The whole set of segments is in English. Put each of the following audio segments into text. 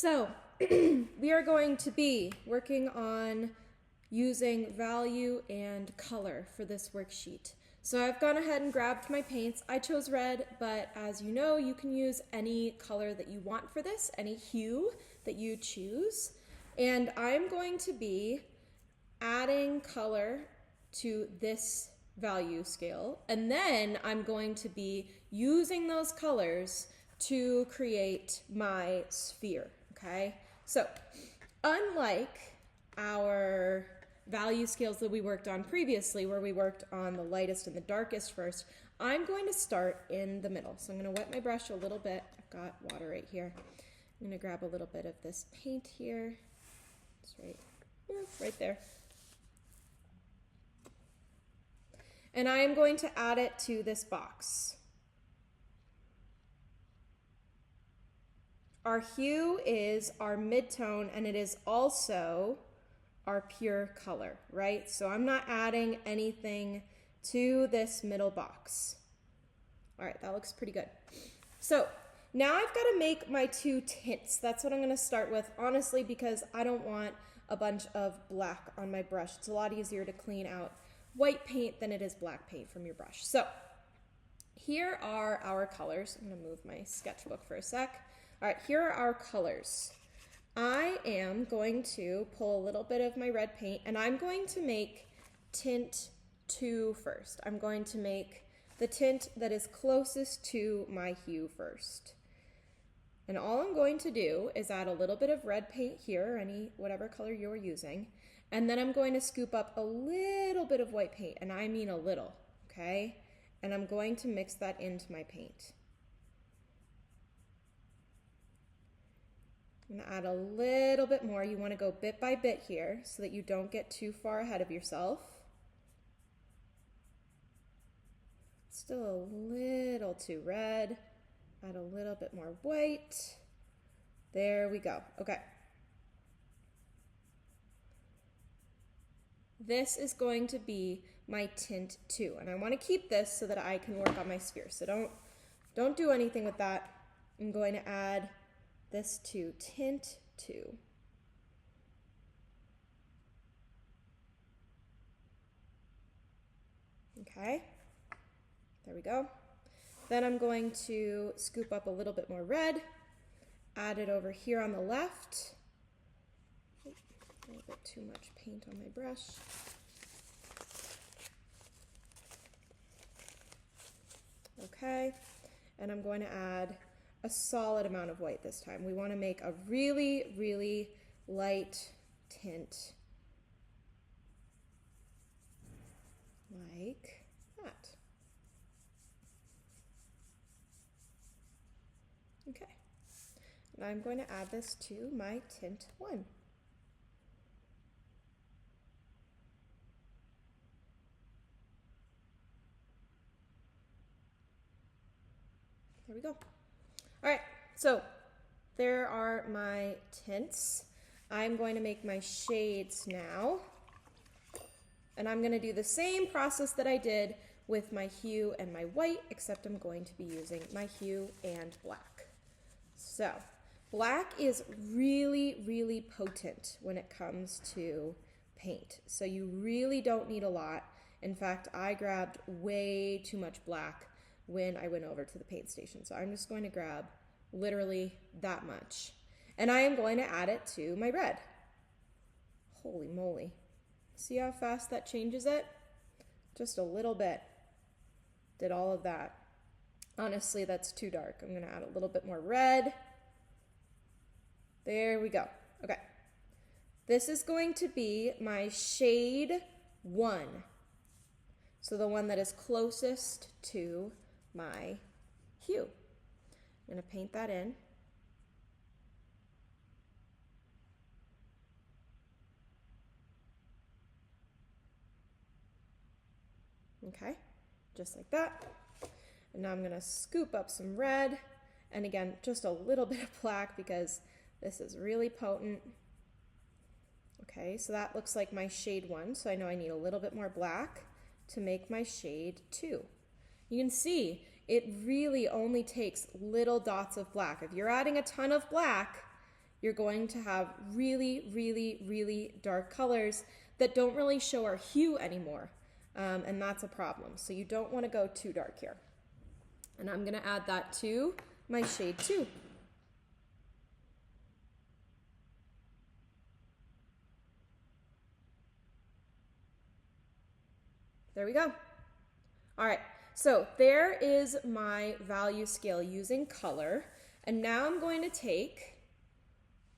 So we are going to be working on using value and color for this worksheet. So I've gone ahead and grabbed my paints. I chose red, but as you know, you can use any color that you want for this, any hue that you choose. And I'm going to be adding color to this value scale, and then I'm going to be using those colors to create my sphere, okay? So, unlike our value scales that we worked on previously, where we worked on the lightest and the darkest first, I'm going to start in the middle. So I'm going to wet my brush a little bit. I've got water right here. I'm going to grab a little bit of this paint here. It's right there. And I am going to add it to this box. Our hue is our midtone, and it is also our pure color, right? So I'm not adding anything to this middle box. All right, that looks pretty good. So now I've got to make my two tints. That's what I'm going to start with, honestly, because I don't want a bunch of black on my brush. It's a lot easier to clean out white paint than it is black paint from your brush. So here are our colors. I'm going to move my sketchbook for a sec. All right, here are our colors. I am going to pull a little bit of my red paint, and I'm going to make tint 2 first. I'm going to make the tint that is closest to my hue first. And all I'm going to do is add a little bit of red paint here, whatever color you're using, and then I'm going to scoop up a little bit of white paint, and I mean a little, okay? And I'm going to mix that into my paint. I'm going to add a little bit more. You want to go bit by bit here so that you don't get too far ahead of yourself. Still a little too red. Add a little bit more white. There we go. Okay. This is going to be my tint 2, and I want to keep this so that I can work on my sphere. So don't do anything with that. I'm going to add this to tint 2. Okay, there we go. Then I'm going to scoop up a little bit more red, add it over here on the left. A little bit too much paint on my brush. Okay, and I'm going to add a solid amount of white this time. We want to make a really, really light tint, like that. Okay, and I'm going to add this to my tint 1. There we go. All right, so there are my tints. I'm going to make my shades now. And I'm going to do the same process that I did with my hue and my white, except I'm going to be using my hue and black. So black is really, really potent when it comes to paint. So you really don't need a lot. In fact, I grabbed way too much black when I went over to the paint station. So I'm just going to grab literally that much. And I am going to add it to my red. Holy moly. See how fast that changes it? Just a little bit. Did all of that. Honestly, that's too dark. I'm going to add a little bit more red. There we go. Okay. This is going to be my shade 1. So the one that is closest to my hue. I'm going to paint that in. Okay, just like that. And now I'm going to scoop up some red, and again, just a little bit of black because this is really potent. Okay, so that looks like my shade 1, so I know I need a little bit more black to make my shade 2. You can see it really only takes little dots of black. If you're adding a ton of black, you're going to have really, really, really dark colors that don't really show our hue anymore. And that's a problem. So you don't want to go too dark here. And I'm going to add that to my shade 2. There we go. All right, so there is my value scale using color. And now I'm going to take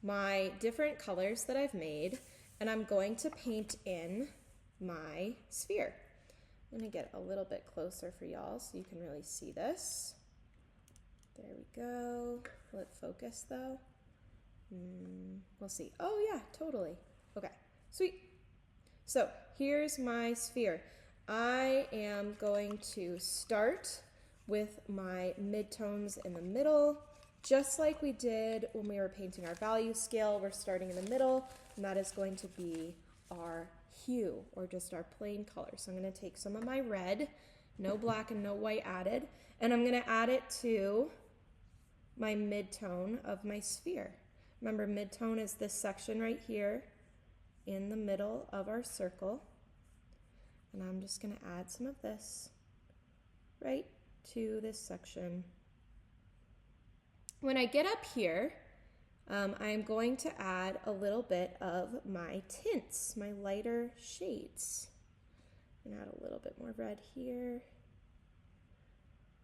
my different colors that I've made and I'm going to paint in my sphere. I'm going to get a little bit closer for y'all so you can really see this. There we go. Will it focus though? We'll see. Oh yeah, totally. Okay, sweet. So here's my sphere. I am going to start with my midtones in the middle, just like we did when we were painting our value scale. We're starting in the middle, and that is going to be our hue, or just our plain color. So I'm going to take some of my red, no black and no white added, and I'm going to add it to my midtone of my sphere. Remember, midtone is this section right here in the middle of our circle. And I'm just going to add some of this right to this section. When I get up here, I'm going to add a little bit of my tints, my lighter shades. I'm going to add a little bit more red here.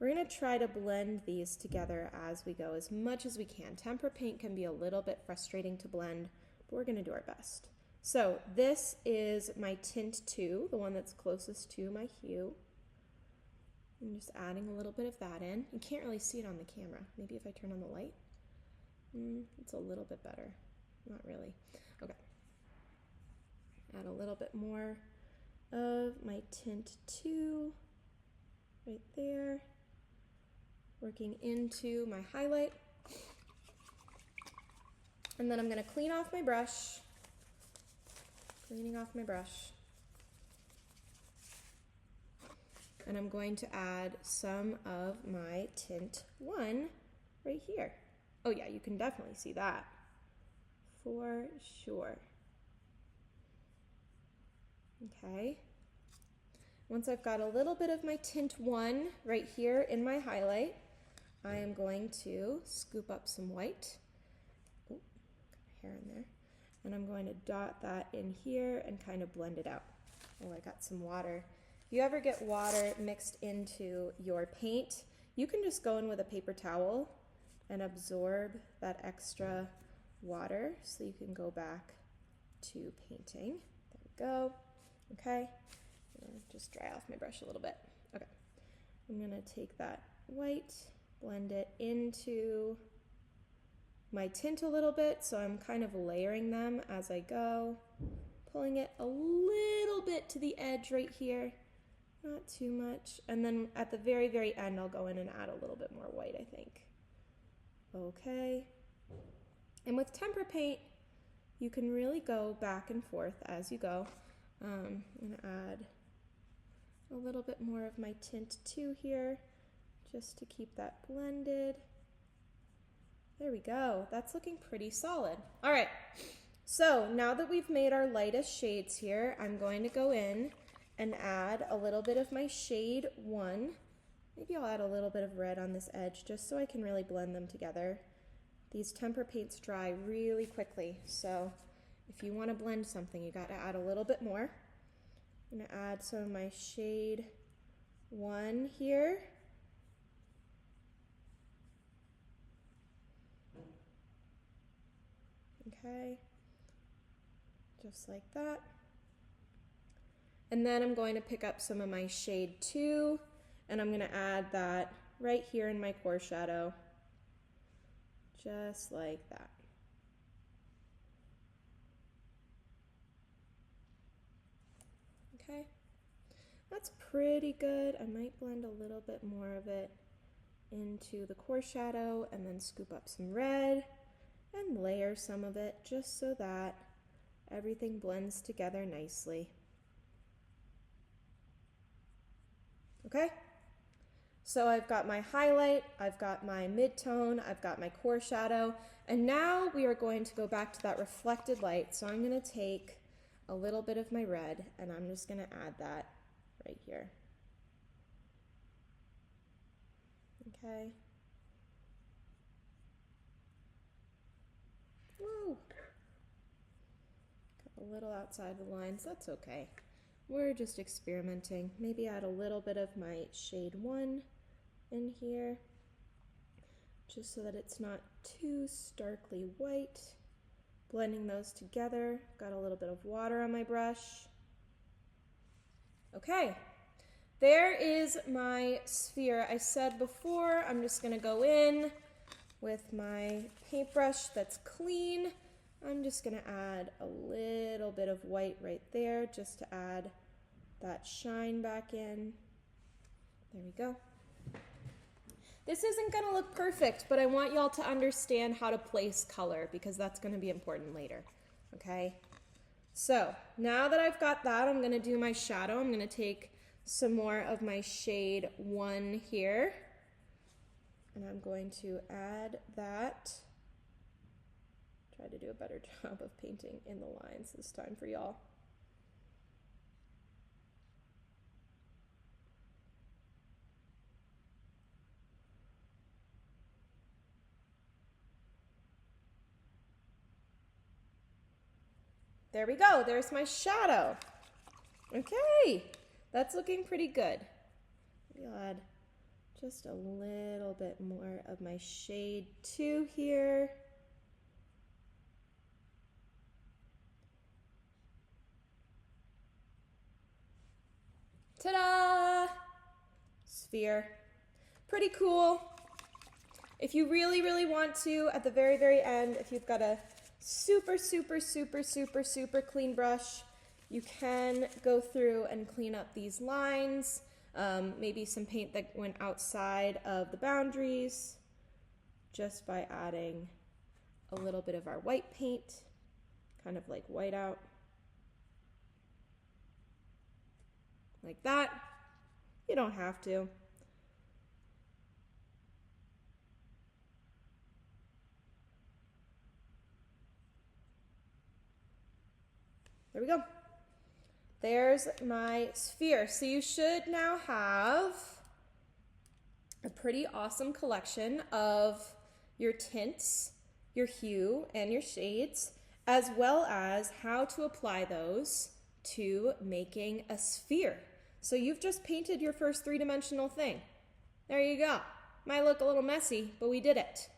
We're going to try to blend these together as we go as much as we can. Tempera paint can be a little bit frustrating to blend, but we're going to do our best. So this is my tint 2, the one that's closest to my hue. I'm just adding a little bit of that in. You can't really see it on the camera. Maybe if I turn on the light. It's a little bit better. Not really. Okay. Add a little bit more of my tint 2 right there. Working into my highlight. And then I'm going to clean off my brush. Cleaning off my brush. And I'm going to add some of my tint 1 right here. Oh yeah, you can definitely see that for sure. Okay. Once I've got a little bit of my tint 1 right here in my highlight, I am going to scoop up some white. Oh, got hair in there. And I'm going to dot that in here and kind of blend it out. Oh, I got some water. If you ever get water mixed into your paint, you can just go in with a paper towel and absorb that extra water so you can go back to painting. There we go. Okay. Just dry off my brush a little bit. Okay. I'm going to take that white, blend it into my tint a little bit, so I'm kind of layering them as I go, pulling it a little bit to the edge right here, not too much, and then at the very, very end I'll go in and add a little bit more white, I think. Okay, and with tempera paint, you can really go back and forth as you go. I'm going to add a little bit more of my tint 2 here, just to keep that blended. There we go. That's looking pretty solid. All right, so now that we've made our lightest shades here, I'm going to go in and add a little bit of my shade 1. Maybe I'll add a little bit of red on this edge just so I can really blend them together. These tempera paints dry really quickly, so if you want to blend something, you got to add a little bit more. I'm going to add some of my shade 1 here. Okay, just like that. And then I'm going to pick up some of my shade 2, and I'm going to add that right here in my core shadow, just like that. Okay, that's pretty good. I might blend a little bit more of it into the core shadow and then scoop up some red and layer some of it just so that everything blends together nicely. Okay, so I've got my highlight, I've got my midtone, I've got my core shadow, And now we are going to go back to that reflected light. So I'm going to take a little bit of my red and I'm just going to add that right here. Okay. Woo. Got a little outside the lines, that's okay. We're just experimenting. Maybe add a little bit of my shade 1 in here, just so that it's not too starkly white. Blending those together. Got a little bit of water on my brush. Okay, there is my sphere. I said before, I'm just gonna go in with my paintbrush that's clean. I'm just gonna add a little bit of white right there just to add that shine back in. There we go. This isn't gonna look perfect, but I want y'all to understand how to place color because that's gonna be important later, okay? So now that I've got that, I'm gonna do my shadow. I'm gonna take some more of my shade 1 here, and I'm going to add that. Try to do a better job of painting in the lines this time for y'all. There we go, there's my shadow. Okay, that's looking pretty good. Maybe I'll add just a little bit more of my shade 2 here. Ta-da! Sphere. Pretty cool. If you really, really want to, at the very, very end, if you've got a super, super, super, super, super clean brush, you can go through and clean up these lines, maybe some paint that went outside of the boundaries, just by adding a little bit of our white paint, kind of like white out. Like that. You don't have to. There we go. There's my sphere. So you should now have a pretty awesome collection of your tints, your hue, and your shades, as well as how to apply those to making a sphere. So you've just painted your first 3-dimensional thing. There you go. Might look a little messy, but we did it.